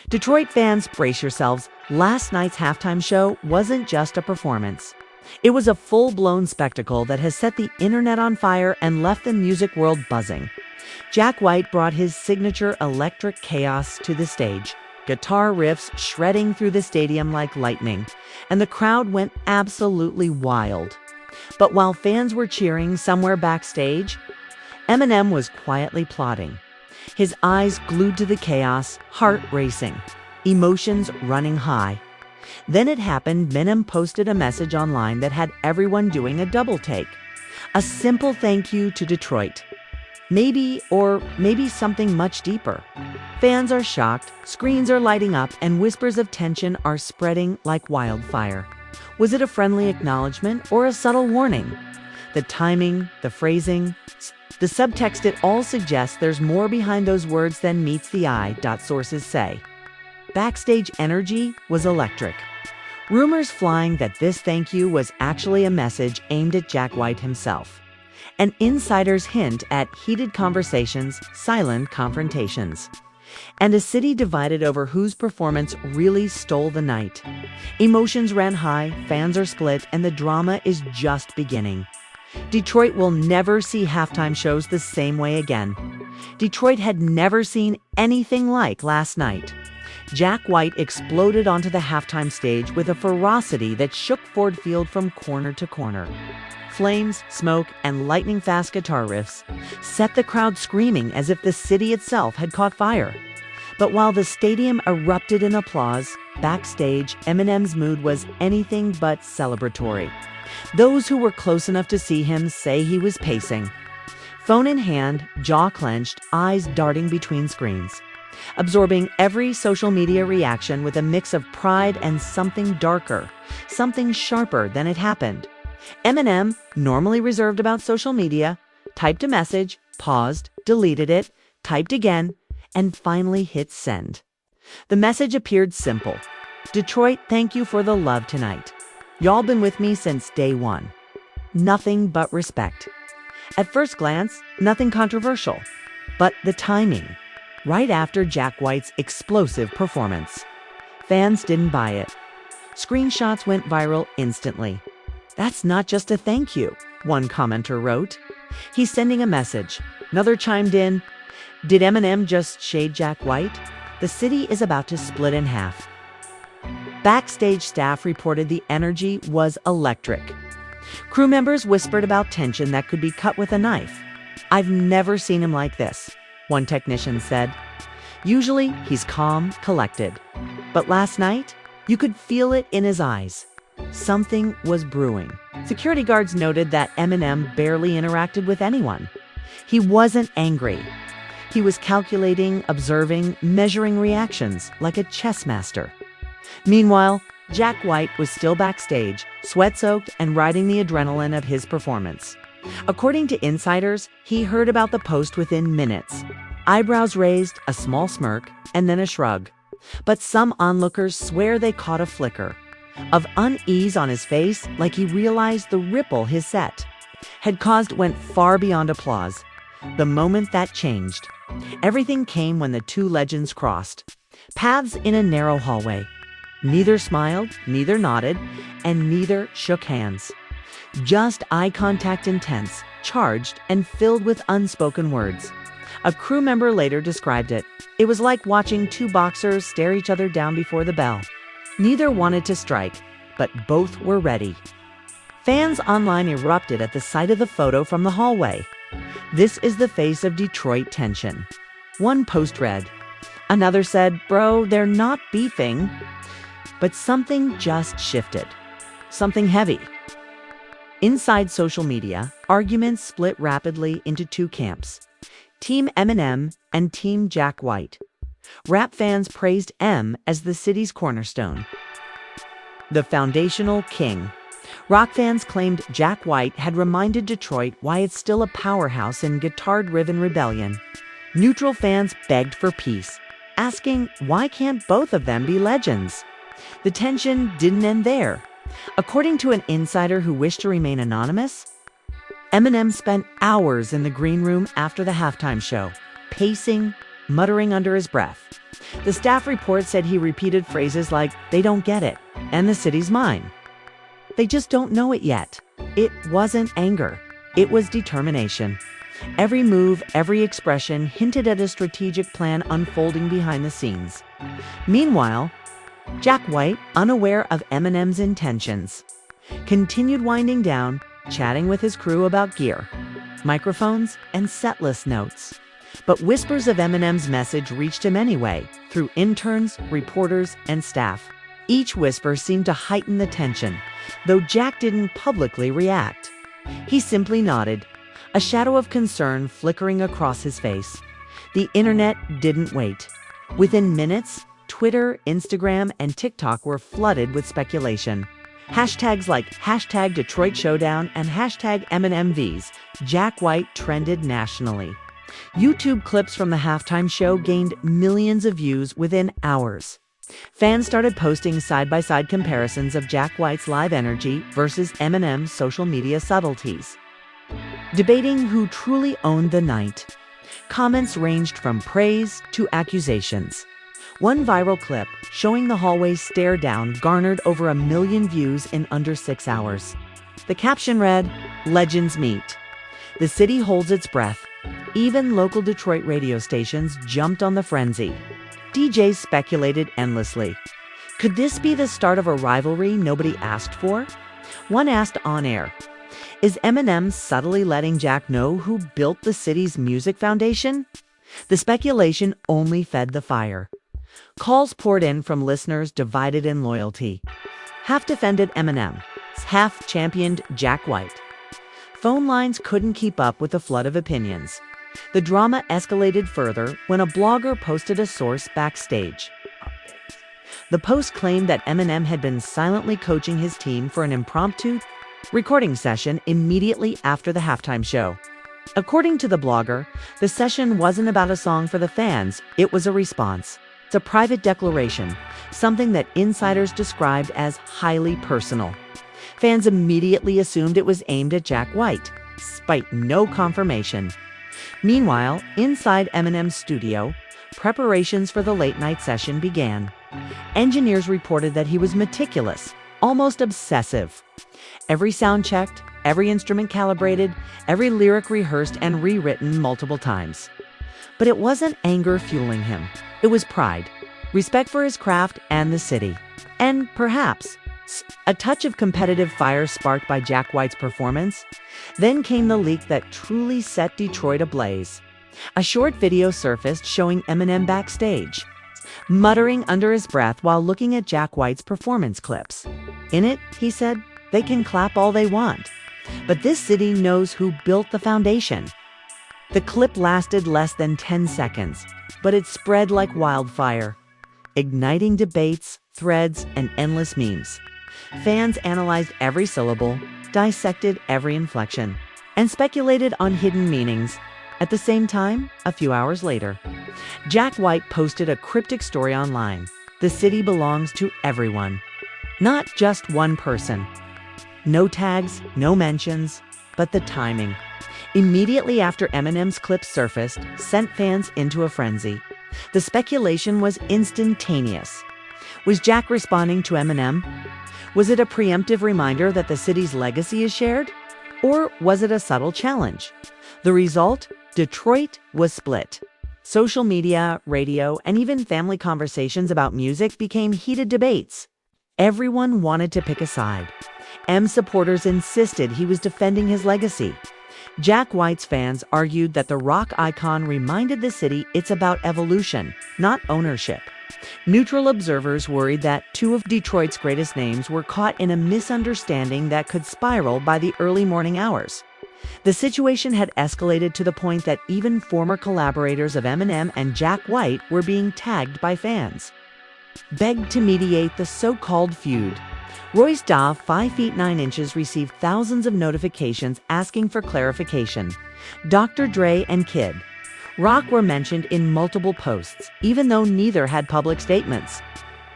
Detroit fans, brace yourselves. Last night's halftime show wasn't just a performance. It was a full-blown spectacle that has set the internet on fire and left the music world buzzing. Jack White brought his signature electric chaos to the stage, guitar riffs shredding through the stadium like lightning, and the crowd went absolutely wild. But while fans were cheering somewhere backstage, Eminem was quietly plotting. His eyes glued to the chaos, heart racing, emotions running high. Then it happened. Eminem posted a message online that had everyone doing a double take. A simple thank you to Detroit. Maybe something much deeper. Fans are shocked, screens are lighting up, and whispers of tension are spreading like wildfire. Was it a friendly acknowledgement or a subtle warning? The timing, the phrasing, the subtext, it all suggests there's more behind those words than meets the eye, sources say. Backstage energy was electric. Rumors flying that this thank you was actually a message aimed at Jack White himself. An insider's hint at heated conversations, silent confrontations. And a city divided over whose performance really stole the night. Emotions ran high, fans are split, and the drama is just beginning. Detroit will never see halftime shows the same way again. Detroit had never seen anything like last night. Jack White exploded onto the halftime stage with a ferocity that shook Ford Field from corner to corner. Flames, smoke, and lightning-fast guitar riffs set the crowd screaming as if the city itself had caught fire. But while the stadium erupted in applause, backstage, Eminem's mood was anything but celebratory. Those who were close enough to see him say he was pacing. Phone in hand, jaw clenched, eyes darting between screens. Absorbing every social media reaction with a mix of pride and something darker, something sharper than it happened. Eminem, normally reserved about social media, typed a message, paused, deleted it, typed again, and finally hit send. The message appeared simple. Detroit, thank you for the love tonight. Y'all been with me since day one. Nothing but respect. At first glance, nothing controversial. But the timing, right after Jack White's explosive performance. Fans didn't buy it. Screenshots went viral instantly. That's not just a thank you, one commenter wrote. He's sending a message. Another chimed in. Did Eminem just shade Jack White? The city is about to split in half. Backstage staff reported the energy was electric. Crew members whispered about tension that could be cut with a knife. I've never seen him like this, one technician said. Usually, he's calm, collected. But last night, you could feel it in his eyes. Something was brewing. Security guards noted that Eminem barely interacted with anyone. He wasn't angry. He was calculating, observing, measuring reactions like a chess master. Meanwhile, Jack White was still backstage, sweat-soaked and riding the adrenaline of his performance. According to insiders, he heard about the post within minutes. Eyebrows raised, a small smirk, and then a shrug. But some onlookers swear they caught a flicker of unease on his face, like he realized the ripple his set had caused went far beyond applause. The moment that changed, everything came when the two legends crossed paths in a narrow hallway. Neither smiled, neither nodded, and neither shook hands. Just eye contact, intense, charged, and filled with unspoken words. A crew member later described it. It was like watching two boxers stare each other down before the bell. Neither wanted to strike, but both were ready. Fans online erupted at the sight of the photo from the hallway. This is the face of Detroit tension. One post read. Another said, bro, they're not beefing. But something just shifted. Something heavy. Inside social media, arguments split rapidly into two camps. Team Eminem and Team Jack White. Rap fans praised M as the city's cornerstone, the foundational king. Rock fans claimed Jack White had reminded Detroit why it's still a powerhouse in guitar-driven rebellion. Neutral fans begged for peace, asking why can't both of them be legends? The tension didn't end there. According to an insider who wished to remain anonymous, Eminem spent hours in the green room after the halftime show, pacing, muttering under his breath. The staff report said he repeated phrases like, "They don't get it," and "the city's mine." They just don't know it yet. It wasn't anger. It was determination. Every move, every expression hinted at a strategic plan unfolding behind the scenes. Meanwhile, Jack White, unaware of Eminem's intentions, continued winding down, chatting with his crew about gear, microphones, and setlist notes. But whispers of Eminem's message reached him anyway, through interns, reporters, and staff. Each whisper seemed to heighten the tension, though Jack didn't publicly react. He simply nodded, a shadow of concern flickering across his face. The internet didn't wait. Within minutes, Twitter, Instagram, and TikTok were flooded with speculation. Hashtags like hashtag Detroit Showdown and hashtag EminemVs, Jack White trended nationally. YouTube clips from the halftime show gained millions of views within hours. Fans started posting side-by-side comparisons of Jack White's live energy versus Eminem's social media subtleties, debating who truly owned the night. Comments ranged from praise to accusations. One viral clip showing the hallway stare down garnered over 1 million views in under 6 hours. The caption read, "Legends meet. The city holds its breath." Even local Detroit radio stations jumped on the frenzy. DJs speculated endlessly. Could this be the start of a rivalry nobody asked for? One asked on air, "Is Eminem subtly letting Jack know who built the city's music foundation?" The speculation only fed the fire. Calls poured in from listeners divided in loyalty. Half defended Eminem, half championed Jack White. Phone lines couldn't keep up with the flood of opinions. The drama escalated further when a blogger posted a source backstage. The post claimed that Eminem had been silently coaching his team for an impromptu recording session immediately after the halftime show. According to the blogger, the session wasn't about a song for the fans, it was a response. It's a private declaration, something that insiders described as highly personal. Fans immediately assumed it was aimed at Jack White, despite no confirmation. Meanwhile, inside Eminem's studio, preparations for the late-night session began. Engineers reported that he was meticulous, almost obsessive. Every sound checked, every instrument calibrated, every lyric rehearsed and rewritten multiple times. But it wasn't anger fueling him. It was pride, respect for his craft and the city, and perhaps a touch of competitive fire sparked by Jack White's performance. Then came the leak that truly set Detroit ablaze. A short video surfaced showing Eminem backstage, muttering under his breath while looking at Jack White's performance clips. In it, he said, "They can clap all they want, but this city knows who built the foundation." The clip lasted less than 10 seconds, but it spread like wildfire, igniting debates, threads, and endless memes. Fans analyzed every syllable, dissected every inflection, and speculated on hidden meanings. At the same time, a few hours later, Jack White posted a cryptic story online. The city belongs to everyone, not just one person. No tags, no mentions, but the timing. Immediately after Eminem's clip surfaced, sent fans into a frenzy. The speculation was instantaneous. Was Jack responding to Eminem? Was it a preemptive reminder that the city's legacy is shared? Or was it a subtle challenge? The result? Detroit was split. Social media, radio, and even family conversations about music became heated debates. Everyone wanted to pick a side. M supporters insisted he was defending his legacy. Jack White's fans argued that the rock icon reminded the city it's about evolution, not ownership. Neutral observers worried that two of Detroit's greatest names were caught in a misunderstanding that could spiral by the early morning hours. The situation had escalated to the point that even former collaborators of Eminem and Jack White were being tagged by fans. Begged to mediate the so-called feud, Royce Da, 5 feet 9 inches, received thousands of notifications asking for clarification. Dr. Dre and Kid Rock were mentioned in multiple posts, even though neither had public statements.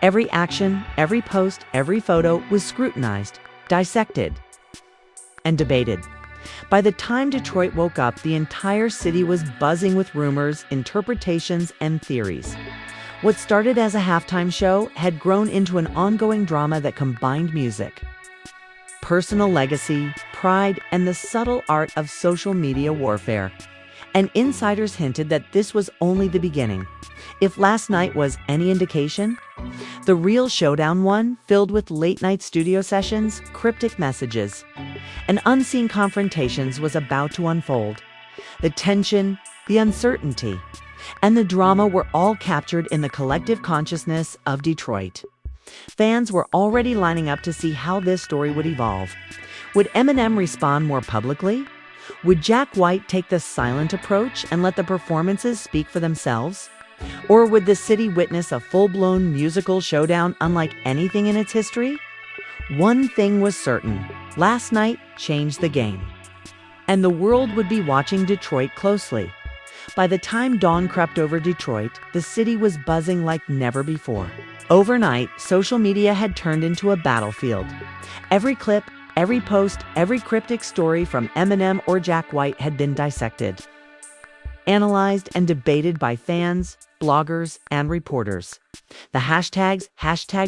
Every action, every post, every photo was scrutinized, dissected, and debated. By the time Detroit woke up, the entire city was buzzing with rumors, interpretations, and theories. What started as a halftime show had grown into an ongoing drama that combined music, personal legacy, pride, and the subtle art of social media warfare. And insiders hinted that this was only the beginning. If last night was any indication, the real showdown one, filled with late-night studio sessions, cryptic messages, and unseen confrontations, was about to unfold. The tension, the uncertainty, and the drama were all captured in the collective consciousness of Detroit. Fans were already lining up to see how this story would evolve. Would Eminem respond more publicly? Would Jack White take the silent approach and let the performances speak for themselves? Or would the city witness a full-blown musical showdown unlike anything in its history? One thing was certain: last night changed the game. And the world would be watching Detroit closely. By the time dawn crept over Detroit, the city was buzzing like never before. Overnight, social media had turned into a battlefield. Every clip, every post, every cryptic story from Eminem or Jack White had been dissected, analyzed, and debated by fans, bloggers, and reporters. The hashtags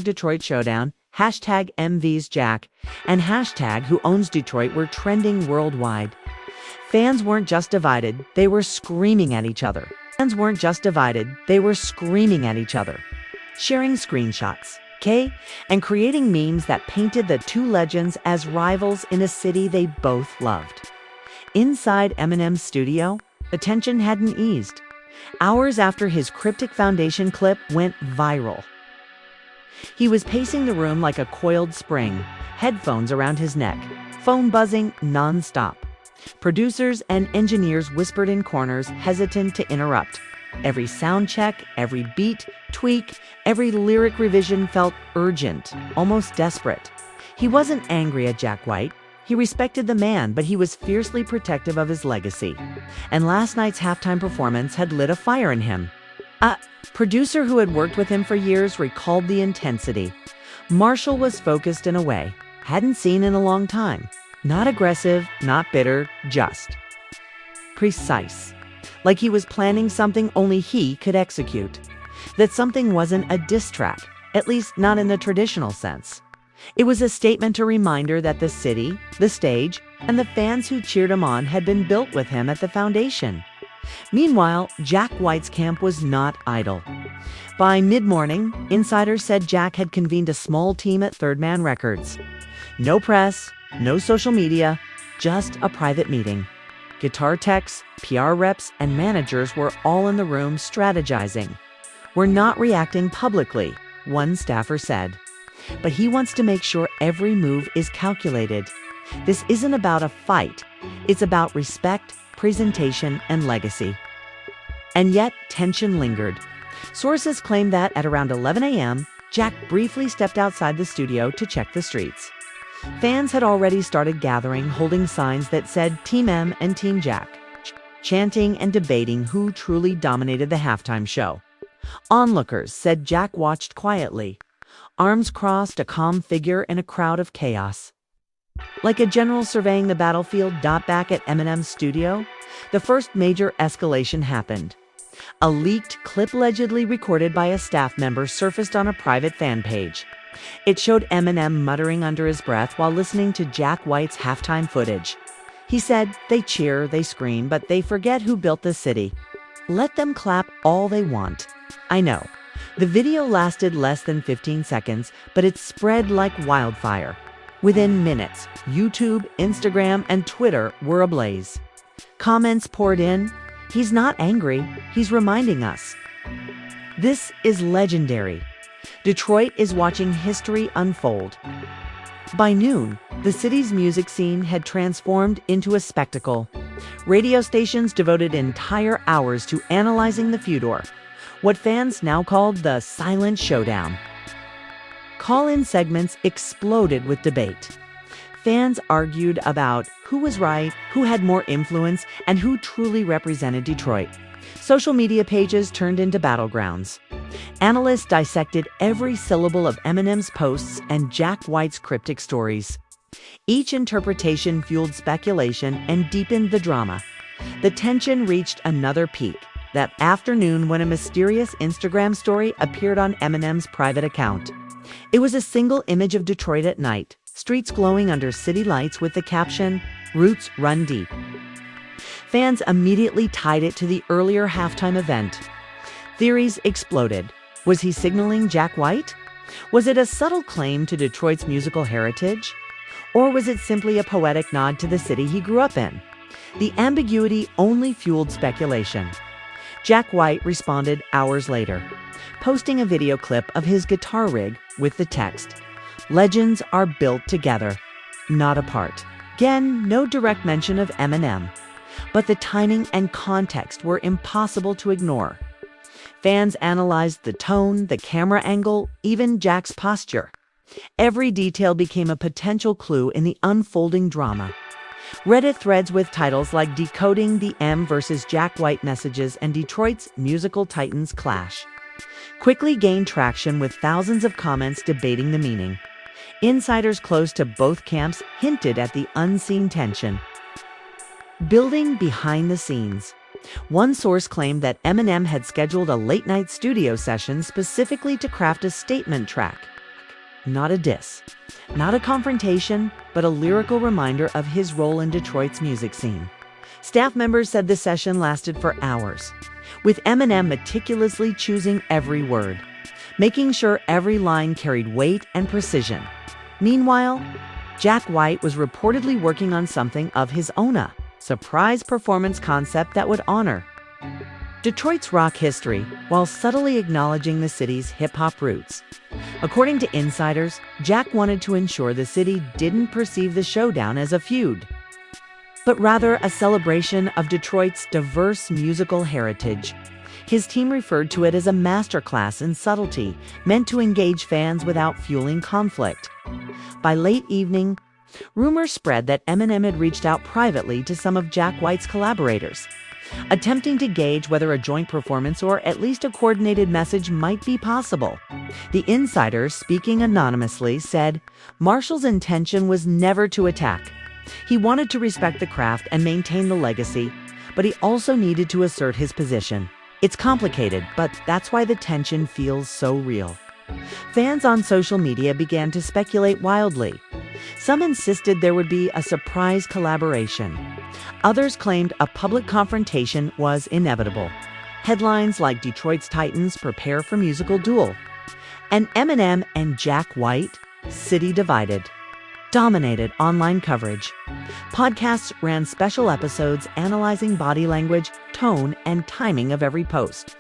#Detroit Showdown, #MV's Jack, and #Who Owns Detroit were trending worldwide. Fans weren't just divided, they were screaming at each other. Sharing screenshots, and creating memes that painted the two legends as rivals in a city they both loved. Inside Eminem's studio, the tension hadn't eased. Hours after his cryptic foundation clip went viral, he was pacing the room like a coiled spring, headphones around his neck, phone buzzing non-stop. Producers and engineers whispered in corners, hesitant to interrupt. Every sound check, every beat, tweak, every lyric revision felt urgent, almost desperate. He wasn't angry at Jack White. He respected the man, but he was fiercely protective of his legacy. And last night's halftime performance had lit a fire in him. A producer who had worked with him for years recalled the intensity. Marshall was focused in a way hadn't seen in a long time. Not aggressive, not bitter, just precise. Like he was planning something only he could execute. That something wasn't a diss track, at least not in the traditional sense. It was a statement, a reminder that the city, the stage, and the fans who cheered him on had been built with him at the foundation. Meanwhile, Jack White's camp was not idle. By mid-morning, insiders said Jack had convened a small team at Third Man Records. No press, no social media, just a private meeting. Guitar techs, PR reps, and managers were all in the room strategizing. "We're not reacting publicly," one staffer said. "But he wants to make sure every move is calculated. This isn't about a fight. It's about respect, presentation, and legacy." And yet, tension lingered. Sources claim that at around 11 a.m., Jack briefly stepped outside the studio to check the streets. Fans had already started gathering, holding signs that said Team M and Team Jack, chanting and debating who truly dominated the halftime show. Onlookers said Jack watched quietly, arms crossed, a calm figure in a crowd of chaos. Like a general surveying the battlefield. Back at Eminem's studio, the first major escalation happened. A leaked clip allegedly recorded by a staff member surfaced on a private fan page. It showed Eminem muttering under his breath while listening to Jack White's halftime footage. He said, "They cheer, they scream, but they forget who built this city. Let them clap all they want." I know. The video lasted less than 15 seconds, but it spread like wildfire. Within minutes, YouTube, Instagram, and Twitter were ablaze. Comments poured in. "He's not angry, he's reminding us." This is legendary. Detroit is watching history unfold. By noon, the city's music scene had transformed into a spectacle. Radio stations devoted entire hours to analyzing the furor, what fans now called the silent showdown. Call-in segments exploded with debate. Fans argued about who was right, who had more influence, and who truly represented Detroit. Social media pages turned into battlegrounds. Analysts dissected every syllable of Eminem's posts and Jack White's cryptic stories. Each interpretation fueled speculation and deepened the drama. The tension reached another peak that afternoon when a mysterious Instagram story appeared on Eminem's private account. It was a single image of Detroit at night, streets glowing under city lights with the caption, "Roots Run Deep." Fans immediately tied it to the earlier halftime event. Theories exploded. Was he signaling Jack White? Was it a subtle claim to Detroit's musical heritage? Or was it simply a poetic nod to the city he grew up in? The ambiguity only fueled speculation. Jack White responded hours later, posting a video clip of his guitar rig with the text, "Legends are built together, not apart." Again, no direct mention of Eminem, but the timing and context were impossible to ignore. Fans analyzed the tone, the camera angle, even Jack's posture. Every detail became a potential clue in the unfolding drama. Reddit threads with titles like "Decoding the M versus Jack White Messages" and "Detroit's Musical Titans Clash" quickly gained traction with thousands of comments debating the meaning. Insiders close to both camps hinted at the unseen tension. Building behind the scenes. One source claimed that Eminem had scheduled a late-night studio session specifically to craft a statement track. Not a diss, not a confrontation, but a lyrical reminder of his role in Detroit's music scene. Staff members said the session lasted for hours, with Eminem meticulously choosing every word, making sure every line carried weight and precision. Meanwhile, Jack White was reportedly working on something of his own, a surprise performance concept that would honor Detroit's rock history while subtly acknowledging the city's hip-hop roots. According to insiders, Jack wanted to ensure the city didn't perceive the showdown as a feud, but rather a celebration of Detroit's diverse musical heritage. His team referred to it as a masterclass in subtlety, meant to engage fans without fueling conflict. By late evening, rumors spread that Eminem had reached out privately to some of Jack White's collaborators, attempting to gauge whether a joint performance or at least a coordinated message might be possible. The insider, speaking anonymously, said Marshall's intention was never to attack. He wanted to respect the craft and maintain the legacy, but he also needed to assert his position. It's complicated, but that's why the tension feels so real. Fans on social media began to speculate wildly. Some insisted there would be a surprise collaboration. Others claimed a public confrontation was inevitable. Headlines like "Detroit's Titans prepare for musical duel," and "Eminem and Jack White, city divided," dominated online coverage. Podcasts ran special episodes analyzing body language, tone, and timing of every post.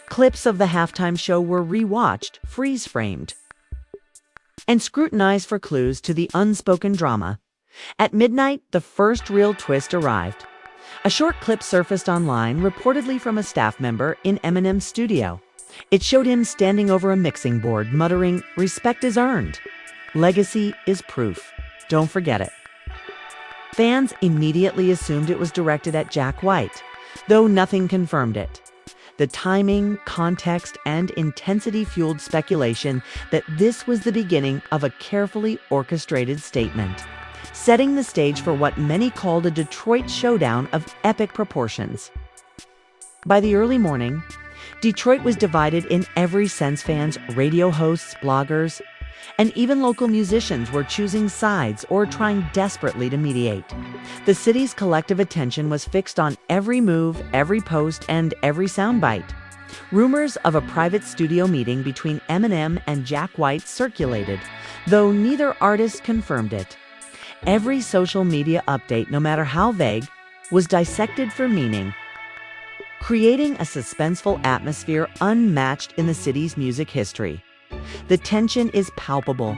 Clips of the halftime show were rewatched, freeze-framed, and scrutinized for clues to the unspoken drama. At midnight, the first real twist arrived. A short clip surfaced online, reportedly from a staff member in Eminem's studio. It showed him standing over a mixing board, muttering, "Respect is earned. Legacy is proof. Don't forget it." Fans immediately assumed it was directed at Jack White, though nothing confirmed it. The timing, context, and intensity fueled speculation that this was the beginning of a carefully orchestrated statement, setting the stage for what many called a Detroit showdown of epic proportions. By the early morning, Detroit was divided in every sense. Fans, radio hosts, bloggers, and even local musicians were choosing sides or trying desperately to mediate. The city's collective attention was fixed on every move, every post, and every soundbite. Rumors of a private studio meeting between Eminem and Jack White circulated, though neither artist confirmed it. Every social media update, no matter how vague, was dissected for meaning, creating a suspenseful atmosphere unmatched in the city's music history. The tension is palpable.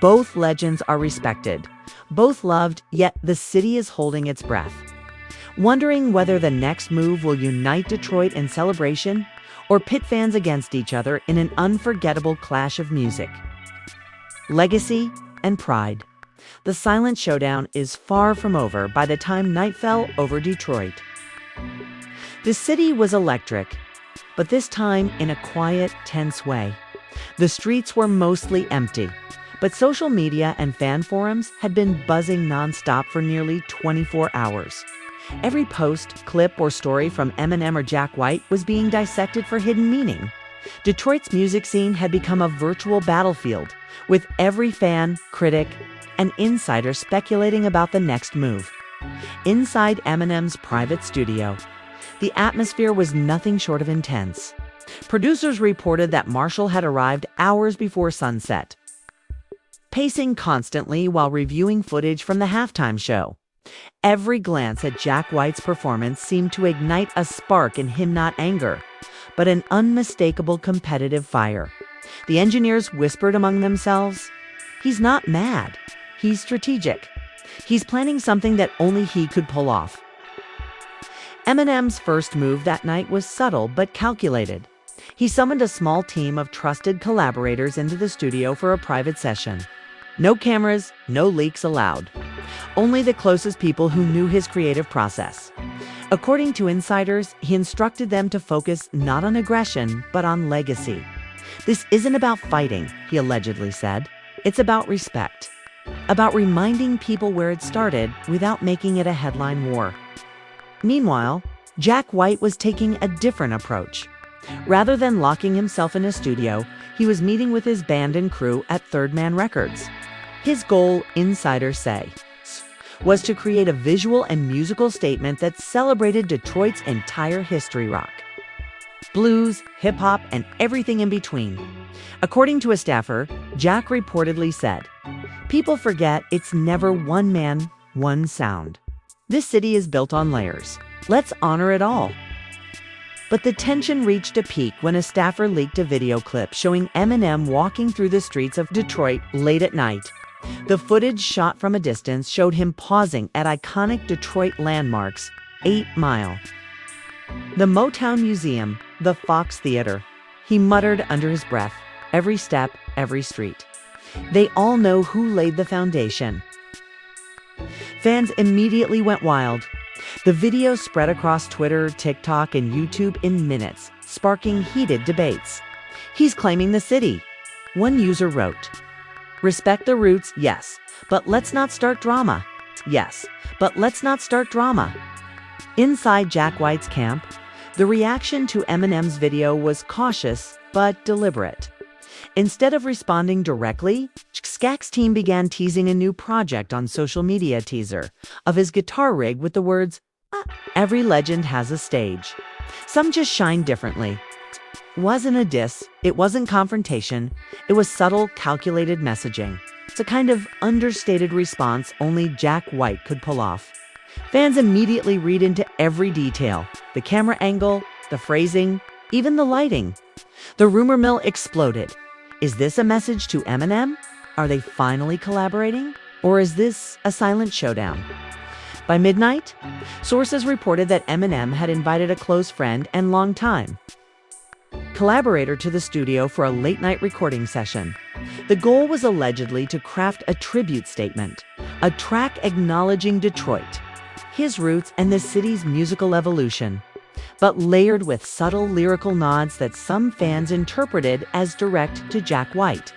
Both legends are respected, both loved, yet the city is holding its breath, wondering whether the next move will unite Detroit in celebration or pit fans against each other in an unforgettable clash of music, legacy, and pride. The silent showdown is far from over by the time night fell over Detroit. The city was electric, but this time in a quiet, tense way. The streets were mostly empty, but social media and fan forums had been buzzing nonstop for nearly 24 hours. Every post, clip, or story from Eminem or Jack White was being dissected for hidden meaning. Detroit's music scene had become a virtual battlefield, with every fan, critic, and insider speculating about the next move. Inside Eminem's private studio, the atmosphere was nothing short of intense. Producers reported that Marshall had arrived hours before sunset, pacing constantly while reviewing footage from the halftime show. Every glance at Jack White's performance seemed to ignite a spark in him, not anger, but an unmistakable competitive fire. The engineers whispered among themselves, "He's not mad. He's strategic. He's planning something that only he could pull off." Eminem's first move that night was subtle but calculated. He summoned a small team of trusted collaborators into the studio for a private session. No cameras, no leaks allowed. Only the closest people who knew his creative process. According to insiders, he instructed them to focus not on aggression, but on legacy. "This isn't about fighting," he allegedly said. "It's about respect. About reminding people where it started without making it a headline war." Meanwhile, Jack White was taking a different approach. Rather than locking himself in a studio, he was meeting with his band and crew at Third Man Records. His goal, insiders say, was to create a visual and musical statement that celebrated Detroit's entire history: rock, blues, hip-hop, and everything in between. According to a staffer, Jack reportedly said, "People forget it's never one man, one sound. This city is built on layers. Let's honor it all." But the tension reached a peak when a staffer leaked a video clip showing Eminem walking through the streets of Detroit late at night. The footage shot from a distance showed him pausing at iconic Detroit landmarks, 8 Mile, the Motown Museum, the Fox Theater. He muttered under his breath, "Every step, every street. They all know who laid the foundation." Fans immediately went wild. The video spread across Twitter, TikTok, and YouTube in minutes, sparking heated debates. "He's claiming the city." One user wrote, "Respect the roots, yes, but let's not start drama. Yes, but let's not start drama." Inside Jack White's camp, the reaction to Eminem's video was cautious but deliberate. Instead of responding directly, Skak's team began teasing a new project on social media teaser of his guitar rig with the words, "Every legend has a stage. Some just shine differently." It wasn't a diss, it wasn't confrontation, it was subtle, calculated messaging. It's a kind of understated response only Jack White could pull off. Fans immediately read into every detail: the camera angle, the phrasing, even the lighting. The rumor mill exploded. Is this a message to Eminem? Are they finally collaborating? Or is this a silent showdown? By midnight, sources reported that Eminem had invited a close friend and longtime collaborator to the studio for a late-night recording session. The goal was allegedly to craft a tribute statement, a track acknowledging Detroit, his roots, and the city's musical evolution, but layered with subtle lyrical nods that some fans interpreted as direct to Jack White.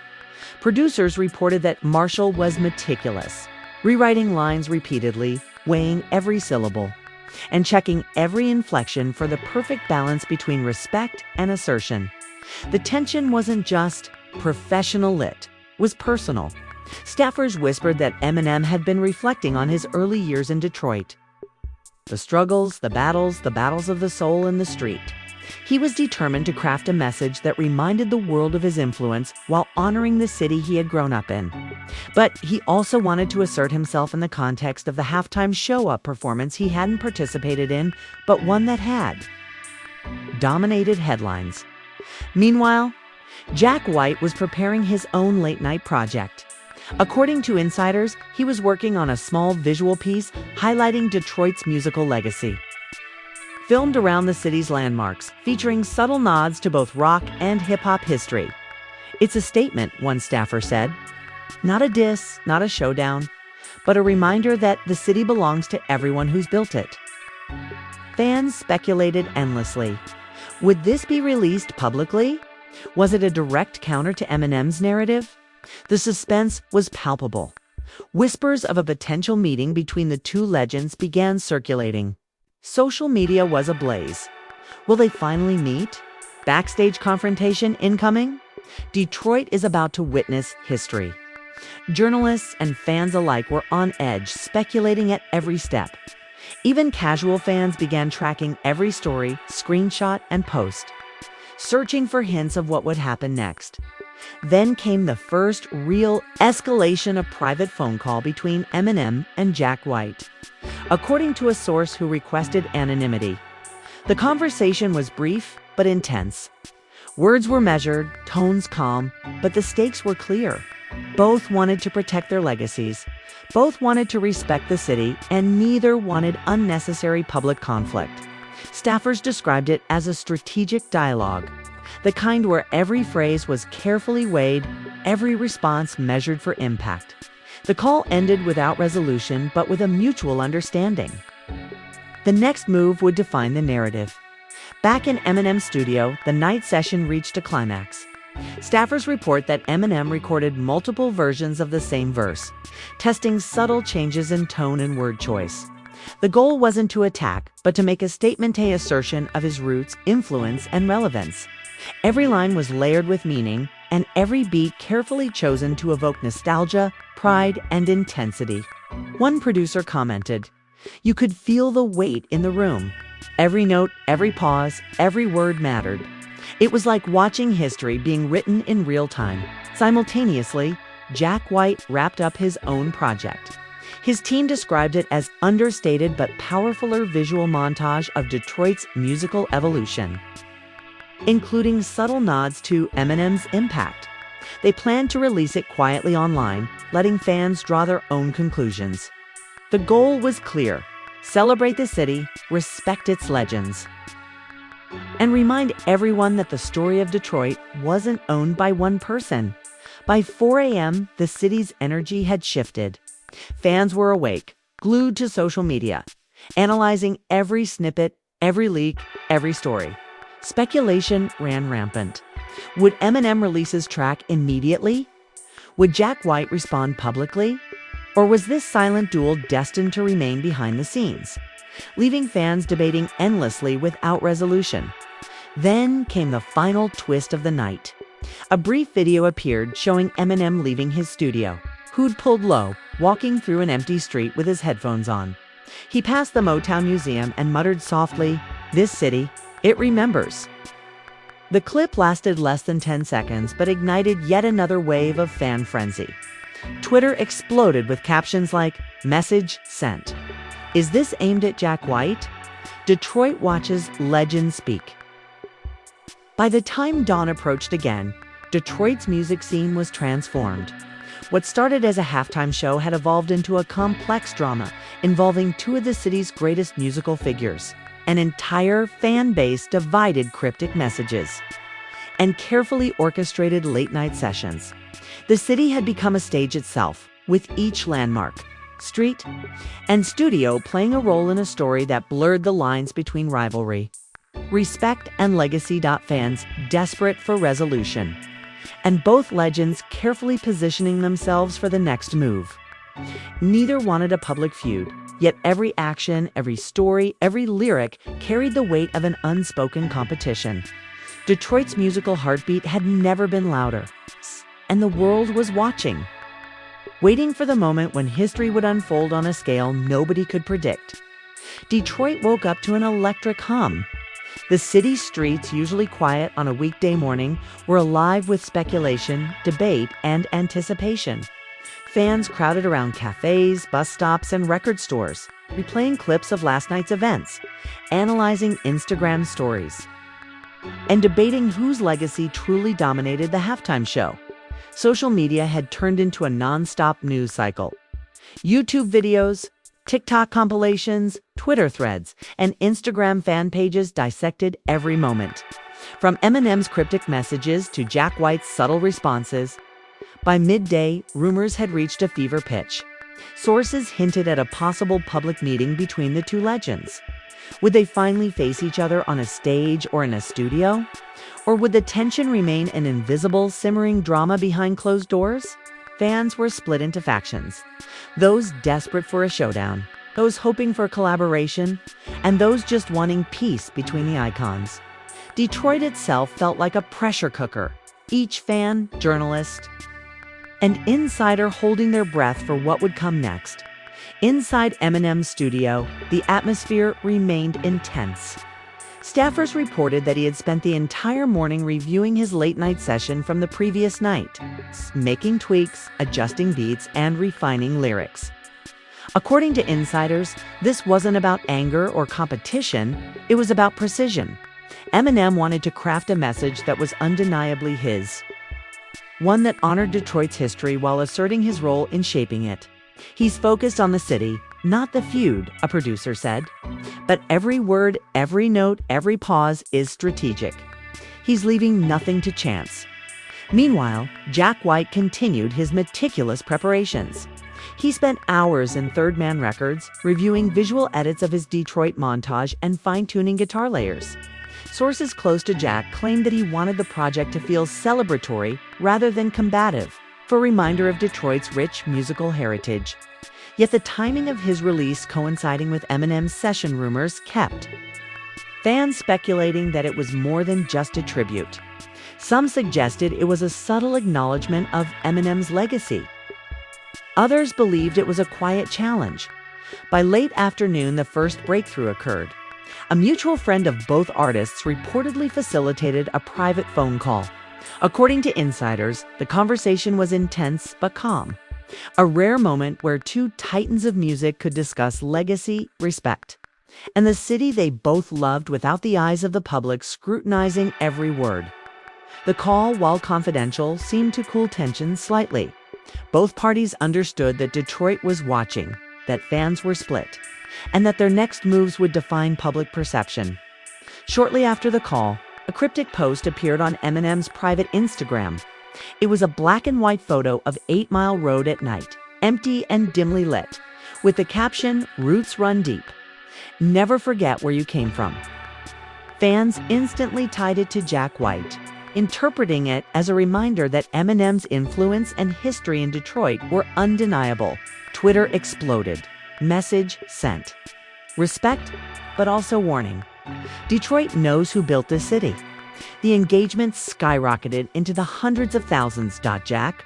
Producers reported that Marshall was meticulous, rewriting lines repeatedly, weighing every syllable, and checking every inflection for the perfect balance between respect and assertion. The tension wasn't just professional, it was personal. Staffers whispered that Eminem had been reflecting on his early years in Detroit. The struggles, the battles of the soul in the street. He was determined to craft a message that reminded the world of his influence while honoring the city he had grown up in. But he also wanted to assert himself in the context of the halftime show-up performance he hadn't participated in, but one that had dominated headlines. Meanwhile, Jack White was preparing his own late-night project. According to insiders, he was working on a small visual piece highlighting Detroit's musical legacy. Filmed around the city's landmarks, featuring subtle nods to both rock and hip-hop history. "It's a statement," one staffer said. "Not a diss, not a showdown, but a reminder that the city belongs to everyone who's built it." Fans speculated endlessly. Would this be released publicly? Was it a direct counter to Eminem's narrative? The suspense was palpable. Whispers of a potential meeting between the two legends began circulating. Social media was ablaze. Will they finally meet? Backstage confrontation incoming? Detroit is about to witness history. Journalists and fans alike were on edge, speculating at every step. Even casual fans began tracking every story, screenshot, and post, searching for hints of what would happen next. Then came the first real escalation, a private phone call between Eminem and Jack White. According to a source who requested anonymity, the conversation was brief but intense. Words were measured, tones calm, but the stakes were clear. Both wanted to protect their legacies. Both wanted to respect the city, and neither wanted unnecessary public conflict. Staffers described it as a strategic dialogue, the kind where every phrase was carefully weighed, every response measured for impact. The call ended without resolution, but with a mutual understanding. The next move would define the narrative. Back in Eminem's studio, the night session reached a climax. Staffers report that Eminem recorded multiple versions of the same verse, testing subtle changes in tone and word choice. The goal wasn't to attack, but to make a statement-a assertion of his roots, influence, and relevance. Every line was layered with meaning, and every beat carefully chosen to evoke nostalgia, pride, and intensity. One producer commented, "You could feel the weight in the room. Every note, every pause, every word mattered. It was like watching history being written in real time." Simultaneously, Jack White wrapped up his own project. His team described it as understated but powerfuler visual montage of Detroit's musical evolution, including subtle nods to Eminem's impact. They planned to release it quietly online, letting fans draw their own conclusions. The goal was clear: celebrate the city, respect its legends, and remind everyone that the story of Detroit wasn't owned by one person. By 4 a.m., the city's energy had shifted. Fans were awake, glued to social media, analyzing every snippet, every leak, every story. Speculation ran rampant. Would Eminem release his track immediately? Would Jack White respond publicly? Or was this silent duel destined to remain behind the scenes, leaving fans debating endlessly without resolution? Then came the final twist of the night. A brief video appeared showing Eminem leaving his studio, hood pulled low, walking through an empty street with his headphones on. He passed the Motown Museum and muttered softly, "This city, it remembers." The clip lasted less than 10 seconds, but ignited yet another wave of fan frenzy. Twitter exploded with captions like, "Message sent. Is this aimed at Jack White? Detroit watches legends speak." By the time dawn approached again, Detroit's music scene was transformed. What started as a halftime show had evolved into a complex drama involving two of the city's greatest musical figures, an entire fan base, divided cryptic messages, and carefully orchestrated late-night sessions. The city had become a stage itself, with each landmark, street, and studio playing a role in a story that blurred the lines between rivalry, respect, and legacy. Fans desperate for resolution, and both legends carefully positioning themselves for the next move. Neither wanted a public feud, yet every action, every story, every lyric carried the weight of an unspoken competition. Detroit's musical heartbeat had never been louder, and the world was watching, waiting for the moment when history would unfold on a scale nobody could predict. Detroit woke up to an electric hum. The city's streets, usually quiet on a weekday morning, were alive with speculation, debate, and anticipation. Fans crowded around cafes, bus stops, and record stores, replaying clips of last night's events, analyzing Instagram stories, and debating whose legacy truly dominated the halftime show. Social media had turned into a non-stop news cycle. YouTube videos, TikTok compilations, Twitter threads, and Instagram fan pages dissected every moment. From Eminem's cryptic messages to Jack White's subtle responses, by midday, rumors had reached a fever pitch. Sources hinted at a possible public meeting between the two legends. Would they finally face each other on a stage or in a studio? Or would the tension remain an invisible, simmering drama behind closed doors? fans were split into factions. Those desperate for a showdown, those hoping for collaboration, and those just wanting peace between the icons. Detroit itself felt like a pressure cooker, each fan, journalist, and insider holding their breath for what would come next. Inside Eminem's studio, the atmosphere remained intense. Staffers reported that he had spent the entire morning reviewing his late-night session from the previous night, making tweaks, adjusting beats, and refining lyrics. According to insiders, this wasn't about anger or competition, it was about precision. Eminem wanted to craft a message that was undeniably his, one that honored Detroit's history while asserting his role in shaping it. He's focused on the city, not the feud, a producer said. But every word, every note, every pause is strategic. He's leaving nothing to chance. Meanwhile, Jack White continued his meticulous preparations. He spent hours in Third Man Records, reviewing visual edits of his Detroit montage and fine-tuning guitar layers. Sources close to Jack claimed that he wanted the project to feel celebratory rather than combative, for a reminder of Detroit's rich musical heritage. Yet the timing of his release coinciding with Eminem's session rumors kept fans speculating that it was more than just a tribute. Some suggested it was a subtle acknowledgement of Eminem's legacy. Others believed it was a quiet challenge. By late afternoon, the first breakthrough occurred. A mutual friend of both artists reportedly facilitated a private phone call. According to insiders, the conversation was intense but calm. A rare moment where two titans of music could discuss legacy, respect, and the city they both loved without the eyes of the public scrutinizing every word. The call, while confidential, seemed to cool tensions slightly. Both parties understood that Detroit was watching, that fans were split, and that their next moves would define public perception. Shortly after the call, a cryptic post appeared on Eminem's private Instagram. It was a black and white photo of 8 Mile Road at night, empty and dimly lit, with the caption, "Roots run deep. Never forget where you came from." Fans instantly tied it to Jack White, interpreting it as a reminder that Eminem's influence and history in Detroit were undeniable. Twitter exploded. Message sent. Respect, but also warning. Detroit knows who built this city. The engagement skyrocketed into the hundreds of thousands. Jack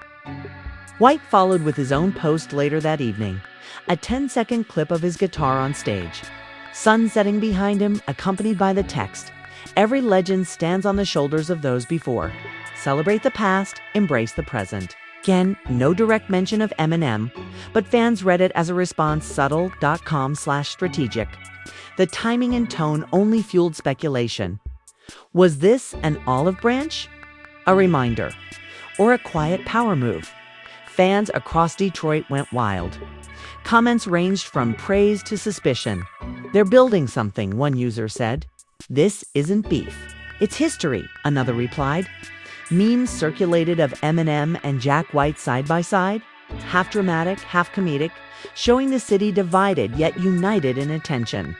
White followed with his own post later that evening, a 10-second clip of his guitar on stage. Sun setting behind him, accompanied by the text, "Every legend stands on the shoulders of those before. Celebrate the past, embrace the present." Again, no direct mention of Eminem, but fans read it as a response subtle.com/strategic. The timing and tone only fueled speculation. Was this an olive branch? A reminder? Or a quiet power move? Fans across Detroit went wild. Comments ranged from praise to suspicion. "They're building something," one user said. "This isn't beef. It's history," another replied. Memes circulated of Eminem and Jack White side by side, half dramatic, half comedic, showing the city divided yet united in attention.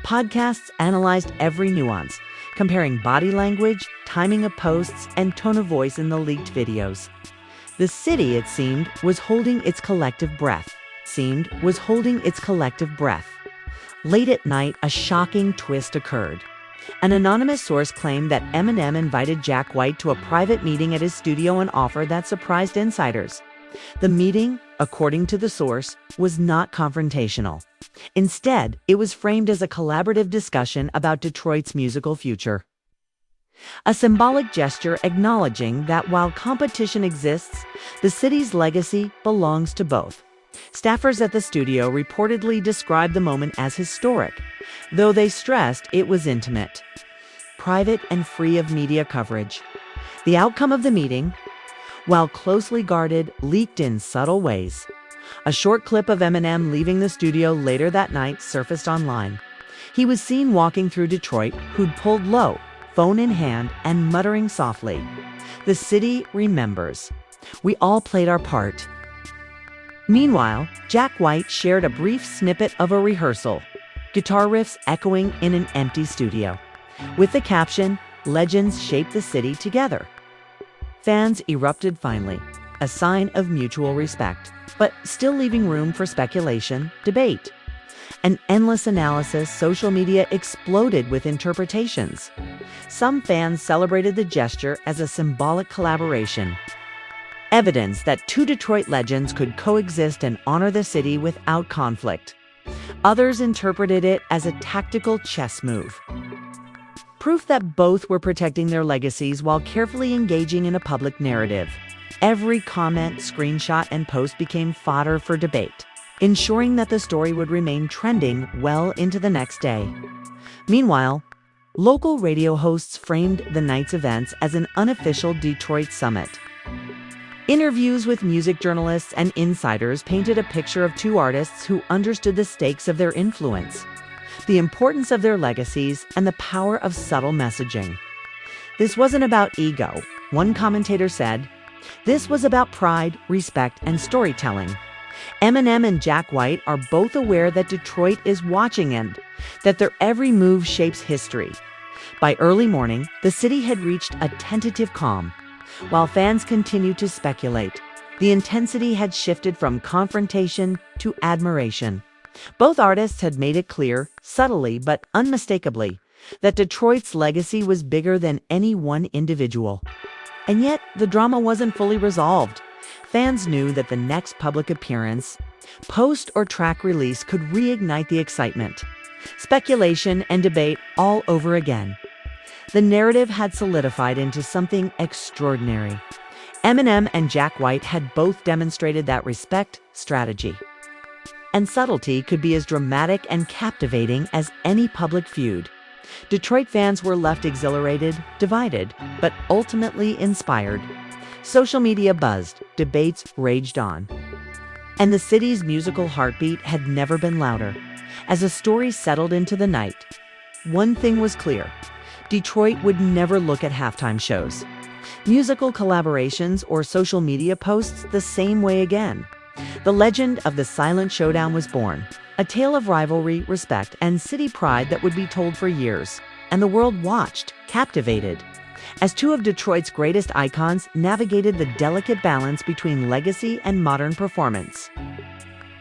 Podcasts analyzed every nuance, comparing body language, timing of posts, and tone of voice in the leaked videos. The city, it seemed, was holding its collective breath. Late at night, a shocking twist occurred. An anonymous source claimed that Eminem invited Jack White to a private meeting at his studio, an offer that surprised insiders. The meeting, according to the source, was not confrontational. Instead, it was framed as a collaborative discussion about Detroit's musical future. A symbolic gesture acknowledging that while competition exists, the city's legacy belongs to both. Staffers at the studio reportedly described the moment as historic, though they stressed it was intimate, private, and free of media coverage. The outcome of the meeting, while closely guarded, leaked in subtle ways. A short clip of Eminem leaving the studio later that night surfaced online. He was seen walking through Detroit, hood pulled low, phone in hand, and muttering softly, "The city remembers. We all played our part." Meanwhile, Jack White shared a brief snippet of a rehearsal, guitar riffs echoing in an empty studio, with the caption, "Legends shape the city together." Fans erupted finally. a sign of mutual respect, but still leaving room for speculation, debate. An endless analysis, social media exploded with interpretations. Some fans celebrated the gesture as a symbolic collaboration, evidence that two Detroit legends could coexist and honor the city without conflict. Others interpreted it as a tactical chess move, proof that both were protecting their legacies while carefully engaging in a public narrative. Every comment, screenshot, and post became fodder for debate, ensuring that the story would remain trending well into the next day. Meanwhile, local radio hosts framed the night's events as an unofficial Detroit summit. Interviews with music journalists and insiders painted a picture of two artists who understood the stakes of their influence, the importance of their legacies, and the power of subtle messaging. This wasn't about ego, one commentator said. This was about pride, respect, and storytelling. Eminem and Jack White are both aware that Detroit is watching and that their every move shapes history. By early morning, the city had reached a tentative calm. While fans continued to speculate, the intensity had shifted from confrontation to admiration. Both artists had made it clear, subtly but unmistakably, that Detroit's legacy was bigger than any one individual. And yet, the drama wasn't fully resolved. Fans knew that the next public appearance, post or track release could reignite the excitement. Speculation and debate all over again. The narrative had solidified into something extraordinary. Eminem and Jack White had both demonstrated that respect, strategy, and subtlety could be as dramatic and captivating as any public feud. Detroit fans were left exhilarated, divided, but ultimately inspired. Social media buzzed, debates raged on, and the city's musical heartbeat had never been louder. As the story settled into the night, one thing was clear: Detroit would never look at halftime shows, musical collaborations, or social media posts the same way again. The legend of the Silent Showdown was born, a tale of rivalry, respect, and city pride that would be told for years. And the world watched, captivated, as two of Detroit's greatest icons navigated the delicate balance between legacy and modern performance,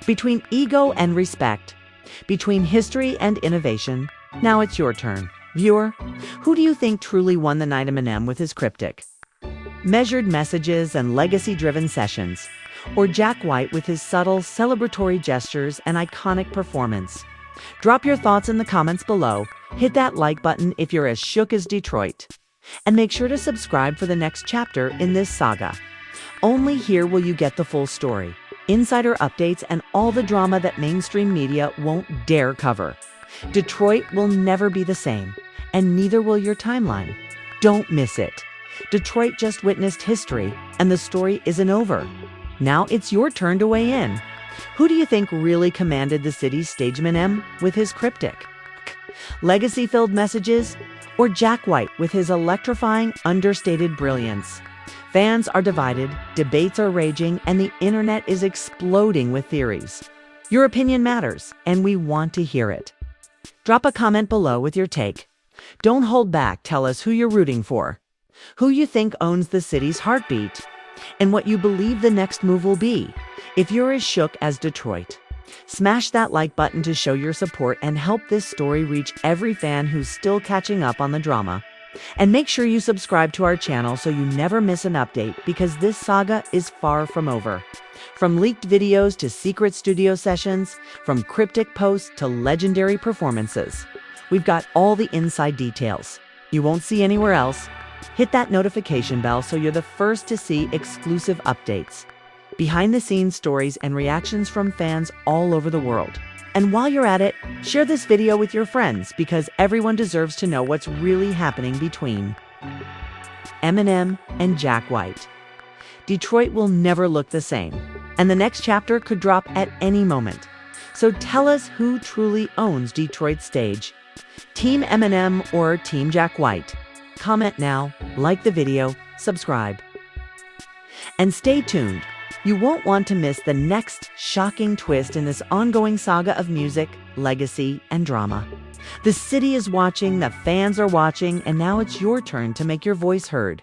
between ego and respect, between history and innovation. Now it's your turn. Viewer, who do you think truly won the night? Eminem with his cryptic, measured messages and legacy-driven sessions, or Jack White with his subtle, celebratory gestures and iconic performance? Drop your thoughts in the comments below. Hit that like button if you're as shook as Detroit. And make sure to subscribe for the next chapter in this saga. Only here will you get the full story, insider updates, and all the drama that mainstream media won't dare cover. Detroit will never be the same, and neither will your timeline. Don't miss it. Detroit just witnessed history, and the story isn't over. Now it's your turn to weigh in. Who do you think really commanded the city's stage? Eminem with his cryptic, legacy-filled messages, or Jack White with his electrifying, understated brilliance? Fans are divided, debates are raging, and the internet is exploding with theories. Your opinion matters, and we want to hear it. Drop a comment below with your take. Don't hold back. Tell us who you're rooting for, who you think owns the city's heartbeat, and what you believe the next move will be. If you're as shook as Detroit, smash that like button to show your support and help this story reach every fan who's still catching up on the drama. And make sure you subscribe to our channel so you never miss an update, because this saga is far from over. From leaked videos to secret studio sessions, from cryptic posts to legendary performances, we've got all the inside details you won't see anywhere else. Hit that notification bell so you're the first to see exclusive updates, behind-the-scenes stories, and reactions from fans all over the world. And while you're at it, share this video with your friends, because everyone deserves to know what's really happening between Eminem and Jack White. Detroit will never look the same, and the next chapter could drop at any moment. So tell us who truly owns Detroit's stage. Team Eminem or Team Jack White? Comment now, like the video, subscribe, and stay tuned. You won't want to miss the next shocking twist in this ongoing saga of music, legacy, and drama. The city is watching, the fans are watching, and now it's your turn to make your voice heard.